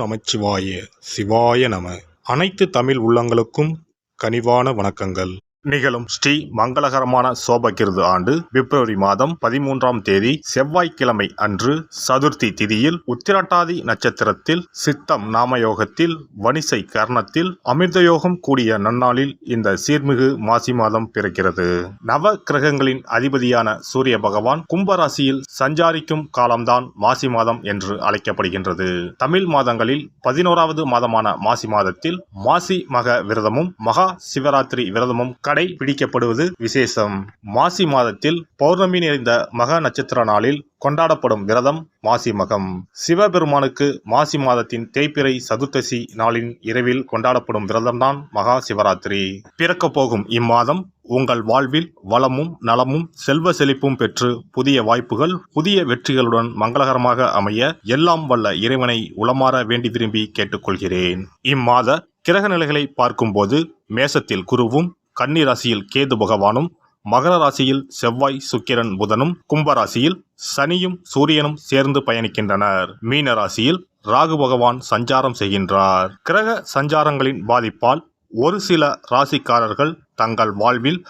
நமச்சிவாய சிவாய நம. அனைத்து தமிழ் உள்ளங்களுக்கும் கனிவான வணக்கங்கள். நிகழும் ஸ்ரீ மங்களகரமான சோபகிருது ஆண்டு பிப்ரவரி மாதம் 13ஆம் தேதி செவ்வாய்க்கிழமை அன்று சதுர்த்தி திதியில் உத்திரட்டாதி நட்சத்திரத்தில் சித்தம் நாமயோகத்தில் வணிசை கர்ணத்தில் அமிர்தயோகம் கூடிய நன்னாளில் இந்த சீர்மிகு மாசி மாதம் பிறக்கிறது. நவ கிரகங்களின் அதிபதியான சூரிய பகவான் கும்பராசியில் சஞ்சாரிக்கும் காலம்தான் மாசி மாதம் என்று அழைக்கப்படுகின்றது. தமிழ் மாதங்களில் 11வது மாதமான மாசி மாதத்தில் மாசி மக விரதமும் மகா சிவராத்திரி விரதமும் கடைபிடிக்கப்படுவது விசேஷம். மாசி மாதத்தில் பௌர்ணமி நிறைந்த மக நட்சத்திர நாளில் கொண்டாடப்படும் விரதம் மாசி மகம். சிவபெருமானுக்கு மாசி மாதத்தின் தேய்பிறை சதுர்த்தசி நாளின் இரவில் கொண்டாடப்படும் விரதம்தான் மகா சிவராத்திரி. பிறக்க போகும் இம்மாதம் உங்கள் வாழ்வில் வளமும் நலமும் செல்வ செழிப்பும் பெற்று புதிய வாய்ப்புகள் புதிய வெற்றிகளுடன் மங்களகரமாக அமைய எல்லாம் வல்ல இறைவனை உளமாற வேண்டி விரும்பி கேட்டுக்கொள்கிறேன். இம்மாத கிரக நிலைகளை பார்க்கும்போது மேசத்தில் குருவும் கன்னி ராசியில் கேது பகவானும் மகர ராசியில் செவ்வாய் சுக்கிரன் புதனும் கும்பராசியில் சனியும் சூரியனும் சேர்ந்து பயணிக்கின்றனர். மீன ராசியில் ராகு பகவான் சஞ்சாரம் செய்கின்றார். கிரக சஞ்சாரங்களின் பாதிப்பால் ஒரு சில ராசிக்காரர்கள் தங்கள் வாழ்வில்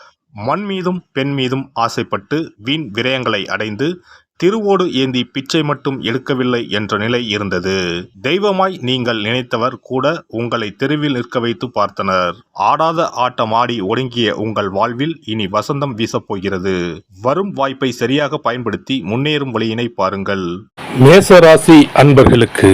மண் மீதும் பெண் மீதும் ஆசைப்பட்டு வீண் விரயங்களை அடைந்து திருவோடு ஏந்தி பிச்சை மட்டும் எடுக்கவில்லை என்ற நிலை இருந்தது. தெய்வமாய் நீங்கள் நினைத்தவர் கூட உங்களை தெருவில் நிற்க வைத்து பார்த்தனர். ஆடாத ஆட்டம் ஆடி ஒடுங்கிய உங்கள் வாழ்வில் இனி வசந்தம் வீசப்போகிறது. வரும் வாய்ப்பை சரியாக பயன்படுத்தி முன்னேறும் வழியினை பாருங்கள். மேசராசி அன்பர்களுக்கு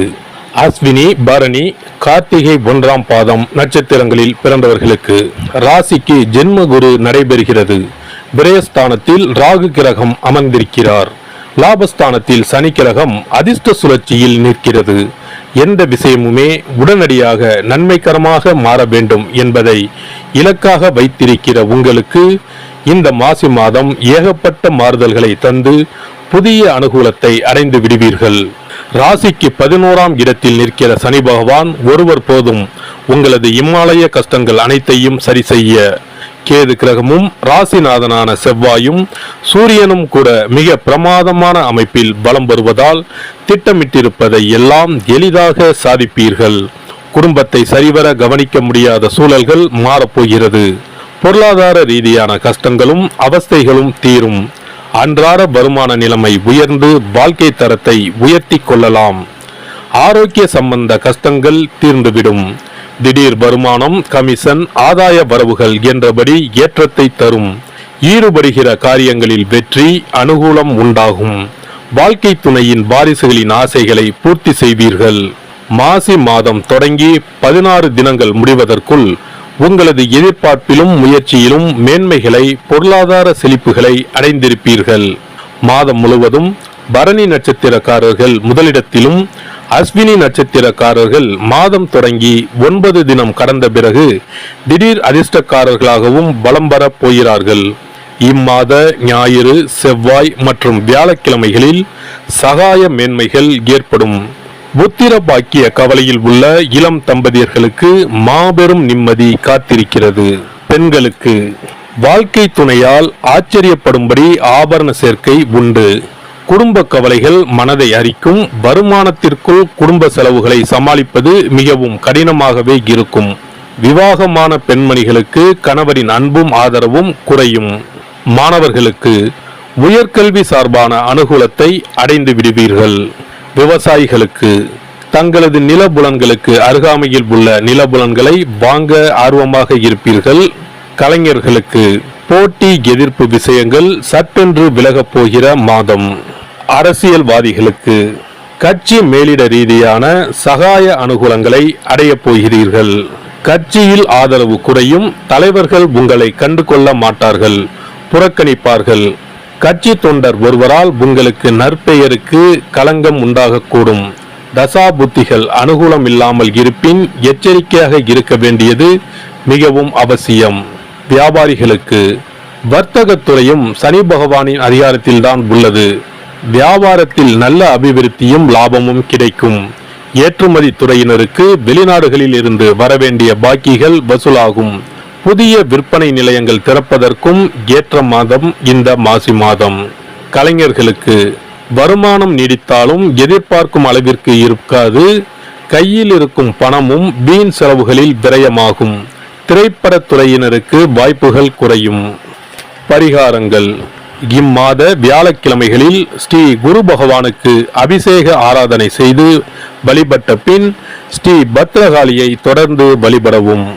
அஸ்வினி பரணி கார்த்திகை 1ஆம் பாதம் நட்சத்திரங்களில் பிறந்தவர்களுக்கு ராசிக்கு ஜென்மகுரு நடைபெறுகிறது. விரயஸ்தானத்தில் ராகு கிரகம் அமர்ந்திருக்கிறார். லாபஸ்தானத்தில் சனி கிரகம் அதிர்ஷ்ட சுழற்சியில் நிற்கிறது. எந்த விஷயமுமே உடனடியாக நன்மைகரமாக மாற வேண்டும் என்பதை இலக்காக வைத்திருக்கிற உங்களுக்கு இந்த மாசி மாதம் ஏகப்பட்ட மாறுதல்களை தந்து புதிய அனுகூலத்தை அடைந்து விடுவீர்கள். ராசிக்கு 11ஆம் இடத்தில் நிற்கிற சனி பகவான் ஒருவர் போதும் உங்களது இம்மாலய கஷ்டங்கள் அனைத்தையும் சரி செய்ய, கேது கிரகமும் ராசிநாதனான செவ்வாயும் சூரியனும் கூட மிக பிரமாதமான அமைப்பில் பலம் வருவதால் திட்டமிட்டிருப்பதை எல்லாம் எளிதாக சாதிப்பீர்கள். குடும்பத்தை சரிவர கவனிக்க முடியாத சூழல்கள் மாறப்போகிறது. பொருளாதார ரீதியான கஷ்டங்களும் அவஸ்தைகளும் தீரும். அன்றாட வருமான நிலைமை உயர்ந்து வாழ்க்கை தரத்தை உயர்த்தி கொள்ளலாம். ஆரோக்கிய சம்பந்த கஷ்டங்கள் தீர்ந்துவிடும். திடீர் வருமானம், கமிஷன், ஆதாய வரவுகள் என்றபடி ஏற்றத்தை தரும். ஈடுபடுகிற காரியங்களில் வெற்றி, அனுகூலம் உண்டாகும். வாழ்க்கை துணையின் வாரிசுகளின் ஆசைகளை பூர்த்தி செய்வீர்கள். மாசி மாதம் தொடங்கி 16 தினங்கள் முடிவதற்குள் உங்களது எதிர்பார்ப்பிலும் முயற்சியிலும் மேன்மைகளை, பொருளாதார செழிப்புகளை அடைந்திருப்பீர்கள். மாதம் முழுவதும் பரணி நட்சத்திரக்காரர்கள் முதலிடத்திலும் அஸ்வினி நட்சத்திரக்காரர்கள் மாதம் தொடங்கி 9 தினம் கடந்த பிறகு திடீர் அதிர்ஷ்டக்காரர்களாகவும் பலம் பெற போகிறார்கள். இம்மாத ஞாயிறு, செவ்வாய் மற்றும் வியாழக்கிழமைகளில் சகாய மேன்மைகள் ஏற்படும். புத்திர பாக்கிய கவலையில் உள்ள இளம் தம்பதியர்களுக்கு மாபெரும் நிம்மதி காத்திருக்கிறது. பெண்களுக்கு வாழ்க்கை துணையால் ஆச்சரியப்படும்படி ஆபரண சேர்க்கை உண்டு. குடும்ப கவலைகள் மனதை அரிக்கும். வருமானத்திற்குள் குடும்ப செலவுகளை சமாளிப்பது மிகவும் கடினமாகவே இருக்கும். விவாகமான பெண்மணிகளுக்கு கணவரின் அன்பும் ஆதரவும் குறையும். மாணவர்களுக்கு உயர்கல்வி சார்பான அனுகூலத்தை அடைந்து விடுவீர்கள். விவசாயிகளுக்கு தங்களது நிலபுலன்களுக்கு அருகாமையில் உள்ள நிலபுலன்களை வாங்க ஆர்வமாக இருப்பீர்கள். கலைஞர்களுக்கு போட்டி எதிர்ப்பு விஷயங்கள் சட்டென்று விலகப் போகிற மாதம். அரசியல்வாதிகளுக்கு கட்சி மேலிட ரீதியான சகாய அனுகூலங்களை அடைய போகிறீர்கள். கட்சியில் ஆதரவு குறையும். தலைவர்கள் உங்களை கண்டு கொள்ள மாட்டார்கள், புறக்கணிப்பார்கள். கட்சி தொண்டர் ஒருவரால் உங்களுக்கு நற்பெயருக்கு களங்கம் உண்டாகக்கூடும். தசா புத்திகள் அனுகூலம் இல்லாமல் இருப்பின் எச்சரிக்கையாக இருக்க வேண்டியது மிகவும் அவசியம். வியாபாரிகளுக்கு வர்த்தகத்துறையும் சனி பகவானின் அதிகாரத்தில்தான் உள்ளது. வியாபாரத்தில் நல்ல அபிவிருத்தியும் லாபமும் கிடைக்கும். ஏற்றுமதி துறையினருக்கு வெளிநாடுகளில் இருந்து வரவேண்டிய பாக்கிகள் வசூலாகும். புதிய விற்பனை நிலையங்கள் திறப்பதற்கும் ஏற்ற மாதம் இந்த மாசி மாதம். கலைஞர்களுக்கு வருமானம் நீடித்தாலும் எதிர்பார்க்கும் அளவிற்கு இருக்காது. கையில் இருக்கும் பணமும் வீண் செலவுகளில் விரயமாகும். திரைப்படத்துறையினருக்கு வாய்ப்புகள் குறையும். பரிகாரங்கள்: இம்மாத வியாழக்கிழமைகளில் ஸ்ரீ குரு பகவானுக்கு அபிஷேக ஆராதனை செய்து வழிபட்ட பின் ஸ்ரீ பத்ரகாளியை தொடர்ந்து வழிபடவும்.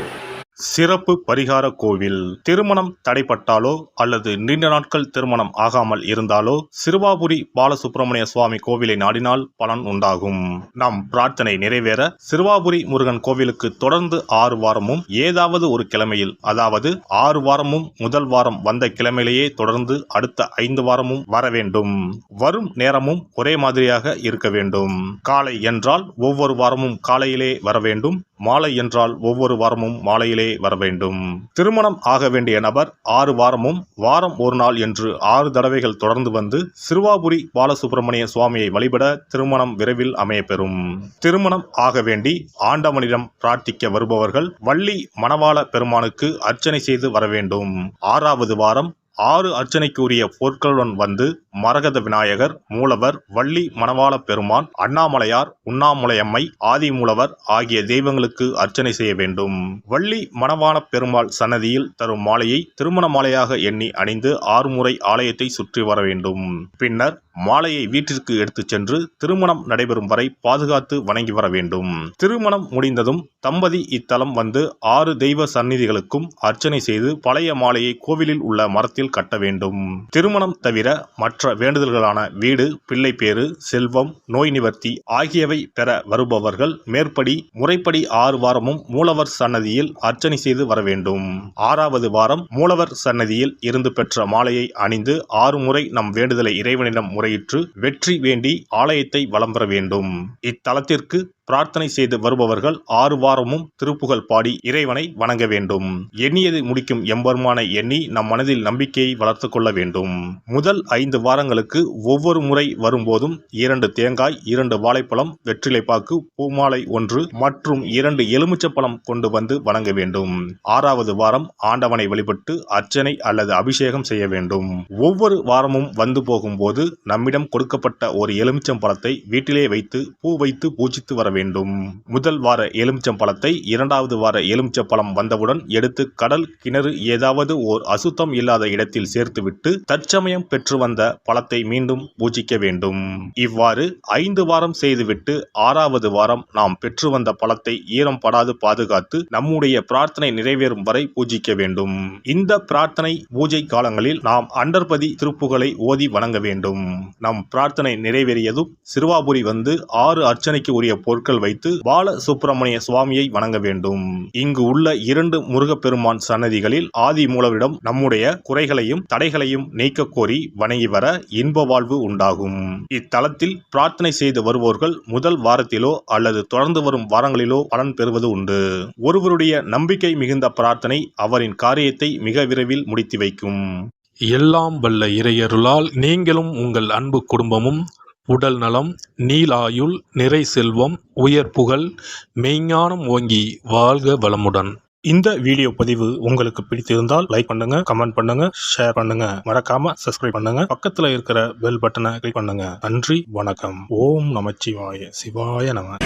சிறப்பு பரிகார கோவில். திருமணம் தடைப்பட்டாலோ அல்லது நீண்ட நாட்கள் திருமணம் ஆகாமல் இருந்தாலோ சிறுவாபுரி பாலசுப்பிரமணிய சுவாமி கோவிலை நாடினால் பலன் உண்டாகும். நம் பிரார்த்தனை நிறைவேற சிறுவாபுரி முருகன் கோவிலுக்கு தொடர்ந்து 6 வாரமும் ஏதாவது ஒரு கிழமையில், அதாவது 6 வாரமும் முதல் வாரம் வந்த கிழமையிலேயே தொடர்ந்து அடுத்த 5 வாரமும் வர வேண்டும். வரும் நேரமும் ஒரே மாதிரியாக இருக்க வேண்டும். காலை என்றால் ஒவ்வொரு வாரமும் காலையிலே வர வேண்டும். மாலை என்றால் ஒவ்வொரு வாரமும் மாலையிலே வர வேண்டும். திருமணம் ஆக வேண்டிய நபர் 6 வாரமும் வாரம் ஒரு நாள் என்று 6 தடவைகள் தொடர்ந்து வந்து சிறுவாபுரி பாலசுப்பிரமணிய சுவாமியை வழிபட திருமணம் விரைவில் அமையப்பெறும். திருமணம் ஆக வேண்டி ஆண்டவனிடம் பிரார்த்திக்க வருபவர்கள் வள்ளி மணவாள பெருமானுக்கு அர்ச்சனை செய்து வர வேண்டும். 6வது வாரம் 6 அர்ச்சனைக்கு உரிய பொருட்களுடன் வந்து மரகத விநாயகர், மூலவர், வள்ளி மணவாள பெருமான், அண்ணாமலையார், உண்ணாமுலையம்மை, ஆதிமூலவர் ஆகிய தெய்வங்களுக்கு அர்ச்சனை செய்ய வேண்டும். வள்ளி மணவாள பெருமாள் சன்னதியில் தரும் மாலையை திருமண மாலையாக எண்ணி அணிந்து 6 முறை ஆலயத்தை சுற்றி வர வேண்டும். பின்னர் மாலையை வீட்டிற்கு எடுத்துச் சென்று திருமணம் நடைபெறும் வரை பாதுகாத்து வணங்கி வர வேண்டும். திருமணம் முடிந்ததும் தம்பதி இத்தலம் வந்து 6 தெய்வ சந்நிதிகளுக்கும் அர்ச்சனை செய்து பழைய மாலையை கோவிலில் உள்ள மரத்தில் கட்ட வேண்டும். திருமணம் தவிர மற்ற வேண்டுதல்களான வீடு, பிள்ளைப்பேறு, செல்வம், நோய் நிவர்த்தி ஆகியவை பெற வருபவர்கள் மேற்படி முறைப்படி 6 வாரமும் மூலவர் சன்னதியில் அர்ச்சனை செய்து வர வேண்டும். 6வது வாரம் மூலவர் சன்னதியில் இருந்து பெற்ற மாலையை அணிந்து 6 முறை நம் வேண்டுதலை இறைவனிடம் முறையிட்டு வெற்றி வேண்டி ஆலயத்தை வலம் பெற வேண்டும். இத்தலத்திற்கு பிரார்த்தனை செய்து வருபவர்கள் 6 வாரமும் திருப்புகழ் பாடி இறைவனை வணங்க வேண்டும். எண்ணியது முடிக்கும் எம்பெருமானை எண்ணி நம் மனதில் நம்பிக்கையை வளர்த்து கொள்ள வேண்டும். முதல் 5 வாரங்களுக்கு ஒவ்வொரு முறை வரும்போதும் 2 தேங்காய், 2 வாழைப்பழம், வெற்றிலைப்பாக்கு, பூமாலை 1 மற்றும் 2 எலுமிச்சப்பழம் கொண்டு வந்து வணங்க வேண்டும். 6வது வாரம் ஆண்டவனை வழிபட்டு அர்ச்சனை அல்லது அபிஷேகம் செய்ய வேண்டும். ஒவ்வொரு வாரமும் வந்து போகும்போது நம்மிடம் கொடுக்கப்பட்ட ஒரு எலுமிச்சம் பழத்தை வீட்டிலே வைத்து பூ வைத்து பூஜித்து வர வேண்டும். முதல் வார எலுமிச்சம் பழத்தை 2வது வார எலுமிச்சம் பழம் வந்தவுடன் எடுத்து கடல், கிணறு ஏதாவது ஓர் அசுத்தம் இல்லாத இடத்தில் சேர்த்துவிட்டு தற்சமயம் பெற்று வந்த பழத்தை மீண்டும் பூஜிக்க வேண்டும். இவ்வாறு 5 வாரம் செய்துவிட்டு 6வது வாரம் நாம் பெற்று வந்த பழத்தை ஈரம் படாது பாதுகாத்து நம்முடைய பிரார்த்தனை நிறைவேறும் வரை பூஜிக்க வேண்டும். இந்த பிரார்த்தனை பூஜை காலங்களில் நாம் அண்டர்பதி திருப்புகளை ஓதி வணங்க வேண்டும். நம் பிரார்த்தனை நிறைவேறியதும் சிறுவாபுரி வந்து 6 அர்ச்சனைக்கு உரிய பொருட்கள் வைத்து பால சுப்பிரமணிய சுவாமியை வணங்க வேண்டும். இங்கு உள்ள 2 முருகப்பெருமான் சன்னதிகளில் ஆதி மூலவரிடம் நம்முடைய குறைகளையும் தடைகளையும் நீக்க கோரி வணங்கி வர இன்ப வாழ்வு உண்டாகும். இத்தலத்தில் பிரார்த்தனை செய்து வருவோர்கள் முதல் வாரத்திலோ அல்லது தொடர்ந்து வரும் வாரங்களிலோ பலன் பெறுவது உண்டு. ஒருவருடைய நம்பிக்கை மிகுந்த பிரார்த்தனை அவரின் காரியத்தை மிக விரைவில் முடித்து வைக்கும். எல்லாம் வல்ல இறையருளால் நீங்களும் உங்கள் அன்பு குடும்பமும் உடல் நலம், நீலாயுள், நிறை செல்வம், உயர் புகழ், மெய்ஞானம் ஓங்கி வாழ்க வளமுடன். இந்த வீடியோ பதிவு உங்களுக்கு பிடித்திருந்தால் லைக் பண்ணுங்க, கமெண்ட் பண்ணுங்க, ஷேர் பண்ணுங்க, மறக்காம சப்ஸ்கிரைப் பண்ணுங்க, பக்கத்துல இருக்கிற பெல் பட்டனை கிளிக் பண்ணுங்க. நன்றி, வணக்கம். ஓம் நமச்சிவாய. சிவாய நம.